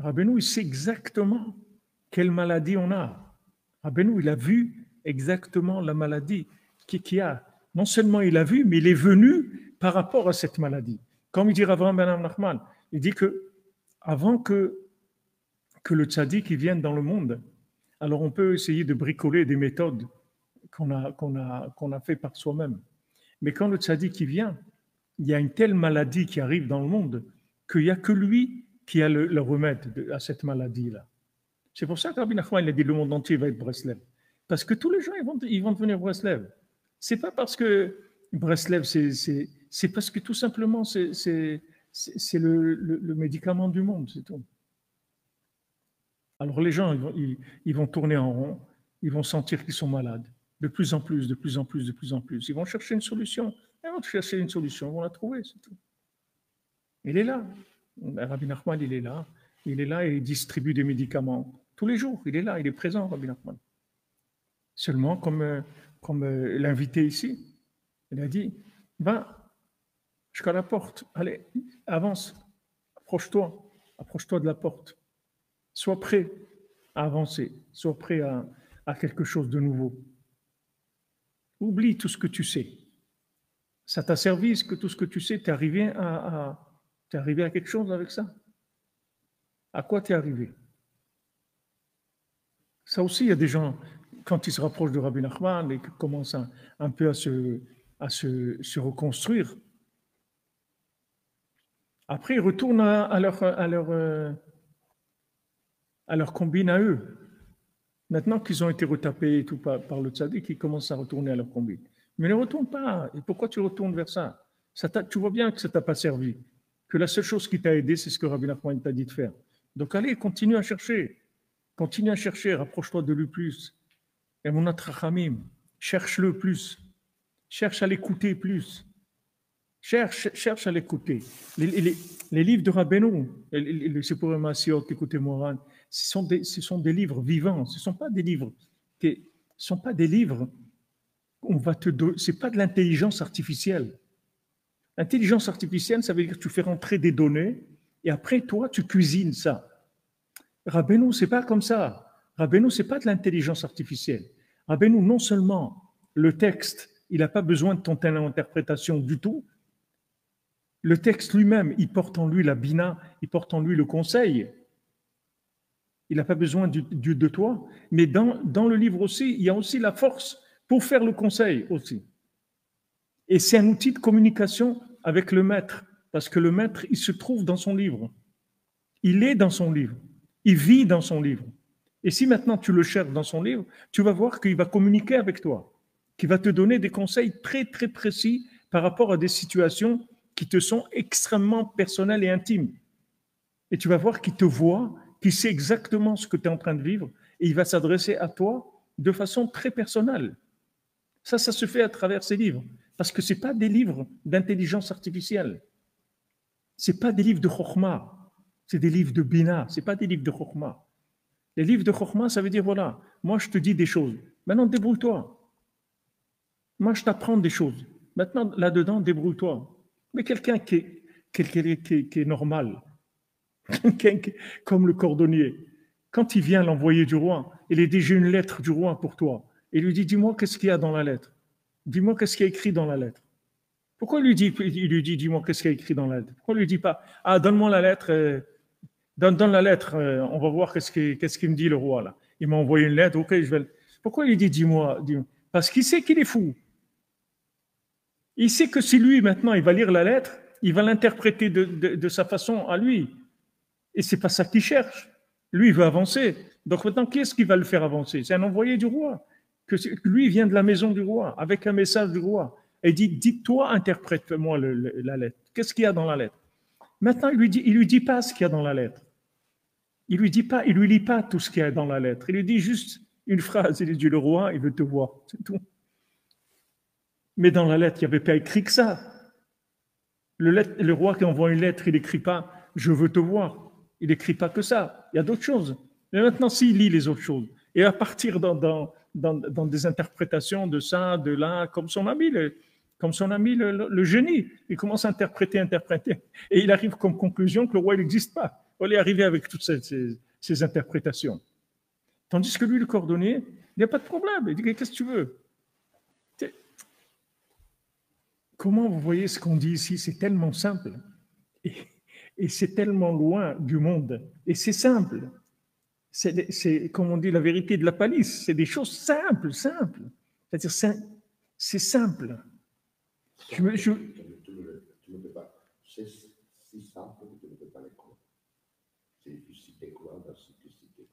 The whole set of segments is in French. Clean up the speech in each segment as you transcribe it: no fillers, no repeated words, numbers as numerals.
Rabbeinu, il sait exactement quelle maladie on a. Rabbeinu, il a vu exactement la maladie qui a. Non seulement il a vu, mais il est venu par rapport à cette maladie. Comme il dit Avraham ben Nachman, il dit que avant que le tzaddik vienne dans le monde, alors on peut essayer de bricoler des méthodes qu'on a fait par soi-même. Mais quand le tzaddik vient, il y a une telle maladie qui arrive dans le monde qu'il n'y a que lui qui a le remède à cette maladie-là. C'est pour ça que Rabbi Nachman, il a dit le monde entier va être Breslev. Parce que tous les gens, ils vont devenir Breslev. C'est pas parce que Breslev, c'est parce que tout simplement, c'est le médicament du monde, c'est tout. Alors les gens, ils vont tourner en rond, ils vont sentir qu'ils sont malades. De plus en plus, de plus en plus, de plus en plus. Ils vont chercher une solution. Ils vont chercher une solution, ils vont la trouver, c'est tout. Il est là. Rabbi Nachman, il est là. Il est là et il distribue des médicaments. Tous les jours, il est là, il est présent, Rabbi Nachman. Seulement, comme l'invité ici, il a dit, va jusqu'à la porte, allez, avance, approche-toi de la porte. Sois prêt à avancer, sois prêt à quelque chose de nouveau. Oublie tout ce que tu sais. Ça t'a servi, que tout ce que tu sais, t'es arrivé à quelque chose avec ça? À quoi t'es arrivé? Ça aussi, il y a des gens, quand ils se rapprochent de Rabbi Nachman et qu'ils commencent un peu à se reconstruire, après ils retournent à leur combine à eux. Maintenant qu'ils ont été retapés et tout par le tzaddik, ils commencent à retourner à leur combine. Mais ne retourne pas. Et pourquoi tu retournes vers ça, tu vois bien que ça ne t'a pas servi. Que la seule chose qui t'a aidé, c'est ce que Rabbi Nachman t'a dit de faire. Donc allez, continue à chercher. Continue à chercher, rapproche-toi de lui plus. Et mon atrachamim, cherche-le plus. Cherche à l'écouter plus. Cherche à l'écouter. Les livres de Rabbeinu, les Sipurim Masiot, écoutez Moran, ce sont des livres vivants. Ce ne sont pas des livres. On va te donner. C'est pas de l'intelligence artificielle. L'intelligence artificielle, ça veut dire que tu fais rentrer des données et après toi tu cuisines ça. Rabbeinu, c'est pas comme ça. Rabbeinu, c'est pas de l'intelligence artificielle. Rabbeinu, non seulement le texte, il n'a pas besoin de ton interprétation du tout. Le texte lui-même, il porte en lui la bina, il porte en lui le conseil. Il n'a pas besoin de toi. Mais dans le livre aussi, il y a aussi la force pour faire le conseil aussi. Et c'est un outil de communication avec le maître, parce que le maître, il se trouve dans son livre. Il est dans son livre. Il vit dans son livre. Et si maintenant tu le cherches dans son livre, tu vas voir qu'il va communiquer avec toi, qu'il va te donner des conseils très, très précis par rapport à des situations qui te sont extrêmement personnelles et intimes. Et tu vas voir qu'il te voit, qu'il sait exactement ce que tu es en train de vivre, et il va s'adresser à toi de façon très personnelle. Ça se fait à travers ces livres. Parce que ce n'est pas des livres d'intelligence artificielle. Ce n'est pas des livres de Chokhmah. C'est des livres de Bina. Ce n'est pas des livres de Chokhmah. Les livres de Chokhmah, ça veut dire, voilà, moi je te dis des choses. Maintenant, débrouille-toi. Moi, je t'apprends des choses. Maintenant, là-dedans, débrouille-toi. Mais quelqu'un qui est normal, comme le cordonnier, quand il vient l'envoyer du roi, il est déjà une lettre du roi pour toi. Il lui dit, dis-moi qu'est-ce qu'il y a dans la lettre. Dis-moi qu'est-ce qu'il y a écrit dans la lettre. Pourquoi il lui dit, dis-moi qu'est-ce qu'il y a écrit dans la lettre. Pourquoi il lui dit pas, donne-moi la lettre, donne la lettre, on va voir qu'est-ce qu'il me dit le roi là. Il m'a envoyé une lettre, ok, je vais. Pourquoi il lui dit, dis-moi. Parce qu'il sait qu'il est fou. Il sait que si lui maintenant il va lire la lettre, il va l'interpréter de sa façon à lui. Et c'est pas ça qu'il cherche. Lui, il veut avancer. Donc maintenant, qui est-ce qui va le faire avancer? C'est un envoyé du roi. Lui vient de la maison du roi, avec un message du roi. Et il dit, dis-toi, interprète-moi la lettre. Qu'est-ce qu'il y a dans la lettre? Maintenant, il lui dit pas ce qu'il y a dans la lettre. Il lui lit pas tout ce qu'il y a dans la lettre. Il lui dit juste une phrase. Il lui dit, le roi, il veut te voir. C'est tout. Mais dans la lettre, il n'y avait pas écrit que ça. Le roi qui envoie une lettre, il n'écrit pas « je veux te voir ». Il n'écrit pas que ça. Il y a d'autres choses. Mais maintenant, s'il lit les autres choses, et à partir dans des interprétations de ça, de là, comme son ami, le génie, il commence à interpréter. Et il arrive comme conclusion que le roi, il n'existe pas. faut aller arriver avec toutes ces interprétations. Tandis que lui, le cordonnier, il n'y a pas de problème. Il dit, qu'est-ce que tu veux? Comment vous voyez ce qu'on dit ici? C'est tellement simple. Et c'est tellement loin du monde. Et c'est simple. C'est, comme on dit, la vérité de la palisse. C'est des choses simples. C'est-à-dire, c'est simple. Tu ne peux pas. C'est si simple que tu ne peux pas le comprendre. C'est difficile quoi dans simplicité.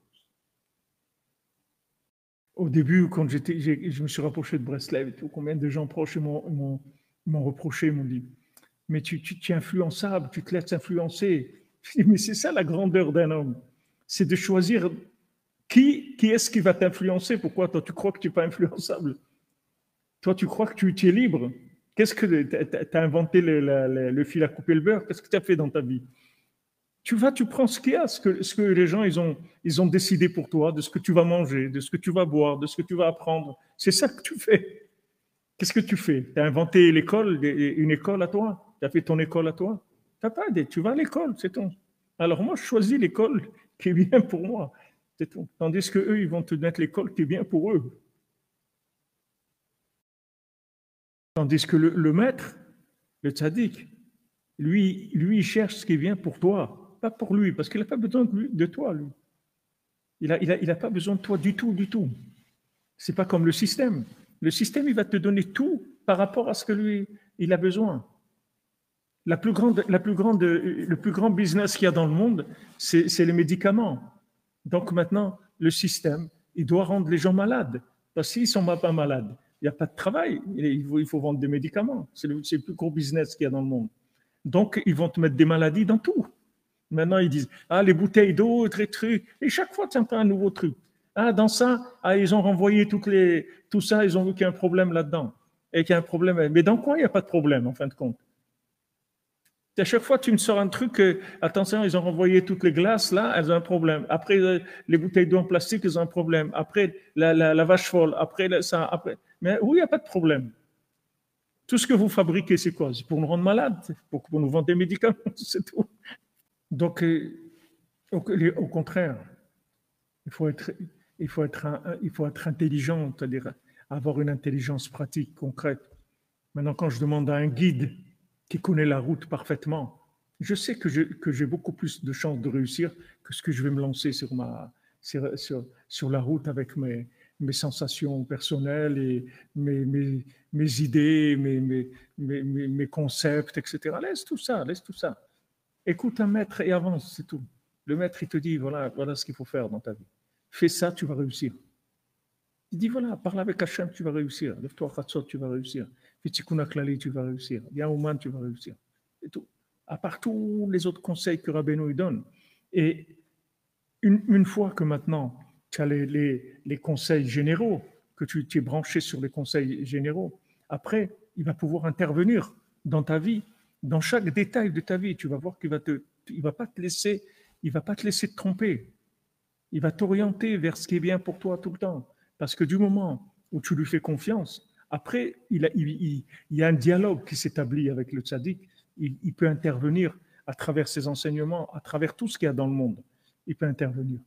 Au début, quand je me suis rapproché de Breslev et tout, combien de gens proches m'ont reproché, m'ont dit, mais tu es influençable, tu te laisses influencer. Je dis, mais c'est ça la grandeur d'un homme, c'est de choisir qui est-ce qui va t'influencer. Pourquoi toi tu crois que tu n'es pas influençable? Toi tu crois que tu es libre? Qu'est-ce que tu as inventé le fil à couper le beurre? Qu'est-ce que tu as fait dans ta vie? Tu prends ce qu'il y a, ce que les gens ils ont décidé pour toi, de ce que tu vas manger, de ce que tu vas boire, de ce que tu vas apprendre. C'est ça que tu fais. Qu'est-ce que tu fais? Tu as inventé l'école, une école à toi? Tu as fait ton école à toi? Tu vas à l'école, c'est tout. Alors moi, je choisis l'école qui est bien pour moi, c'est tout. Tandis que eux, ils vont te mettre l'école qui est bien pour eux. Tandis que le maître, le tzaddik, lui, il cherche ce qui est bien pour toi, pas pour lui, parce qu'il n'a pas besoin de toi, lui. Il n'a pas besoin de toi du tout, du tout. C'est pas comme le système. Le système, il va te donner tout par rapport à ce que lui, il a besoin. Le plus grand business qu'il y a dans le monde, c'est les médicaments. Donc maintenant, le système, il doit rendre les gens malades. Parce que s'ils ne sont pas malades, il n'y a pas de travail. Il faut vendre des médicaments. C'est le plus gros business qu'il y a dans le monde. Donc, ils vont te mettre des maladies dans tout. Maintenant, ils disent, les bouteilles d'eau, trucs. Et chaque fois, tu entends un nouveau truc. Dans ça, ils ont renvoyé tout ça, ils ont vu qu'il y a un problème là-dedans. Et qu'il y a un problème. Mais dans quoi il n'y a pas de problème, en fin de compte? À chaque fois, tu me sors un truc, attention, ils ont renvoyé toutes les glaces, là, elles ont un problème. Après, les bouteilles d'eau en plastique, elles ont un problème. Après, la vache folle, après ça, après. Mais oui, il n'y a pas de problème. Tout ce que vous fabriquez, c'est quoi? C'est pour nous rendre malades, pour nous vendre des médicaments, c'est tout. Donc, au contraire, il faut être intelligent, c'est-à-dire avoir une intelligence pratique, concrète. Maintenant, quand je demande à un guide qui connaît la route parfaitement, je sais que j'ai beaucoup plus de chances de réussir que ce que je vais me lancer sur la route avec mes sensations personnelles et mes idées, mes concepts, etc. Laisse tout ça. Écoute un maître et avance, c'est tout. Le maître, il te dit, voilà ce qu'il faut faire dans ta vie. Fais ça, tu vas réussir. Il dit, voilà, parle avec Hachem, tu vas réussir. Lève-toi à Khatsot, tu vas réussir. Fais Tikkun Klali, tu vas réussir. Viens au Man, tu vas réussir. C'est tout. À part tous les autres conseils que Rabbeinu lui donne. Et une fois que maintenant, tu as les conseils généraux, que tu es branché sur les conseils généraux, après, il va pouvoir intervenir dans ta vie, dans chaque détail de ta vie. Tu vas voir qu'il va pas te laisser te tromper. Il va t'orienter vers ce qui est bien pour toi tout le temps. Parce que du moment où tu lui fais confiance, après, il y a un dialogue qui s'établit avec le tzaddik. Il peut intervenir à travers ses enseignements, à travers tout ce qu'il y a dans le monde. Il peut intervenir.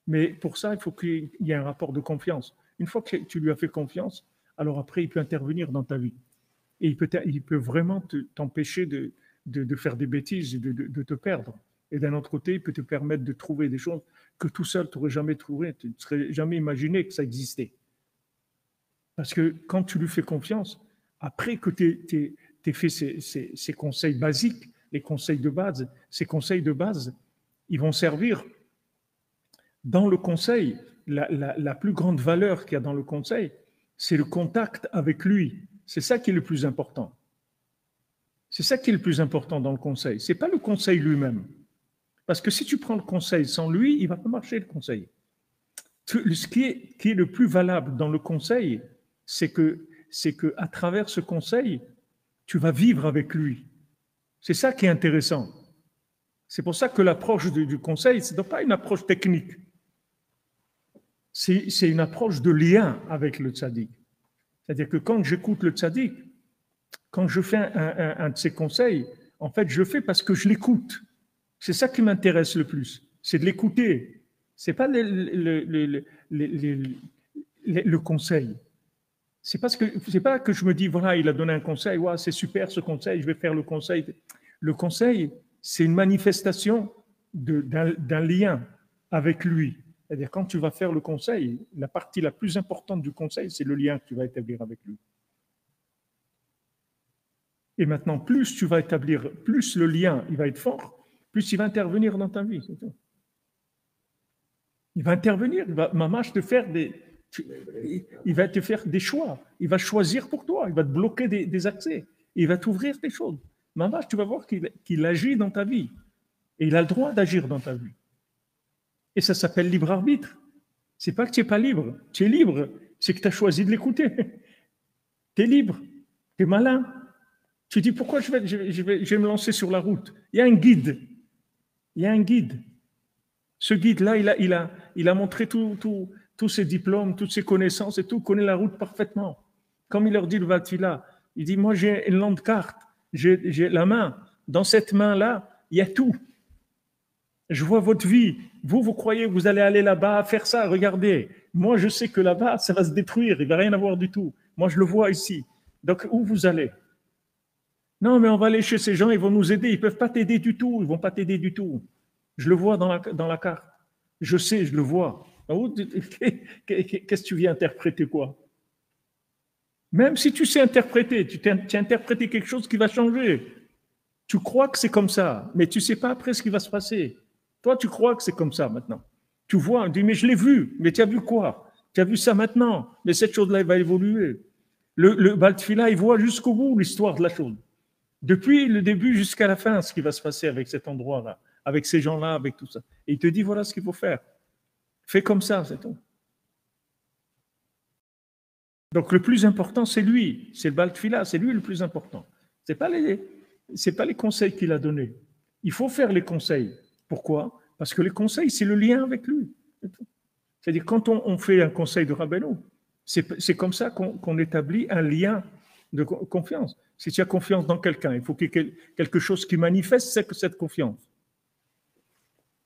Mais pour ça, il faut qu'il y ait un rapport de confiance. Une fois que tu lui as fait confiance, alors après, il peut intervenir dans ta vie. Et il peut vraiment t'empêcher de faire des bêtises, de te perdre. Et d'un autre côté, il peut te permettre de trouver des choses que tout seul, tu n'aurais jamais trouvé, tu ne serais jamais imaginé que ça existait. Parce que quand tu lui fais confiance, après que tu aies fait ces conseils basiques, les conseils de base, ces conseils de base, ils vont servir dans le conseil. La plus grande valeur qu'il y a dans le conseil, c'est le contact avec lui. C'est ça qui est le plus important. C'est ça qui est le plus important dans le conseil. Ce n'est pas le conseil lui-même. Parce que si tu prends le conseil sans lui, il ne va pas marcher le conseil. Ce qui est le plus valable dans le conseil, c'est que à travers ce conseil, tu vas vivre avec lui. C'est ça qui est intéressant. C'est pour ça que l'approche du conseil, ce n'est pas une approche technique. C'est une approche de lien avec le tzaddik. C'est-à-dire que quand j'écoute le tzaddik, quand je fais un de ses conseils, en fait, je le fais parce que je l'écoute. C'est ça qui m'intéresse le plus. c'est de l'écouter. C'est pas le conseil. C'est pas que je me dis, voilà, il a donné un conseil, ouais, c'est super ce conseil, je vais faire le conseil. Le conseil, c'est une manifestation d'un lien avec lui. C'est-à-dire, quand tu vas faire le conseil, la partie la plus importante du conseil, c'est le lien que tu vas établir avec lui. Et maintenant, plus tu vas établir, plus le lien il va être fort, plus il va intervenir dans ta vie. C'est tout. Il va intervenir, il va te faire il va te faire des choix, il va choisir pour toi, il va te bloquer des accès, il va t'ouvrir des choses. Mamash, tu vas voir qu'il agit dans ta vie. Et il a le droit d'agir dans ta vie. Et ça s'appelle libre arbitre. C'est pas que tu n'es pas libre, tu es libre, c'est que tu as choisi de l'écouter. Tu es libre, tu es malin. Tu dis pourquoi je vais me lancer sur la route. Il y a un guide. Il y a un guide. Ce guide-là, il a montré tous ses diplômes, toutes ses connaissances et tout, connaît la route parfaitement. Comme il leur dit le Vatila, il dit, moi j'ai une lampe carte, j'ai la main. Dans cette main-là, il y a tout. Je vois votre vie. Vous croyez que vous allez aller là-bas, faire ça, regardez. Moi, je sais que là-bas, ça va se détruire, il ne va rien avoir du tout. Moi, je le vois ici. Donc, où vous allez? Non, mais on va aller chez ces gens, ils vont nous aider. Ils ne peuvent pas t'aider du tout. Ils ne vont pas t'aider du tout. Je le vois dans la carte. Je sais, je le vois. Qu'est-ce que tu viens interpréter quoi? Même si tu sais interpréter, tu as interprété quelque chose qui va changer. Tu crois que c'est comme ça, mais tu ne sais pas après ce qui va se passer. Toi, tu crois que c'est comme ça maintenant. Tu vois, on dit, mais je l'ai vu. Mais tu as vu quoi? Tu as vu ça maintenant. Mais cette chose-là, elle va évoluer. Le Baal Tefila, il voit jusqu'au bout l'histoire de la chose. Depuis le début jusqu'à la fin, ce qui va se passer avec cet endroit-là, avec ces gens-là, avec tout ça. Et il te dit, voilà ce qu'il faut faire. Fais comme ça, c'est tout. Donc le plus important, c'est lui. C'est le Baal Tefila, c'est lui le plus important. Ce n'est pas les conseils qu'il a donnés. Il faut faire les conseils. Pourquoi? Parce que les conseils, c'est le lien avec lui. C'est-à-dire, quand on fait un conseil de Rabbeinu, c'est comme ça qu'on établit un lien de confiance. Si tu as confiance dans quelqu'un, il faut qu'il y ait quelque chose qui manifeste cette confiance.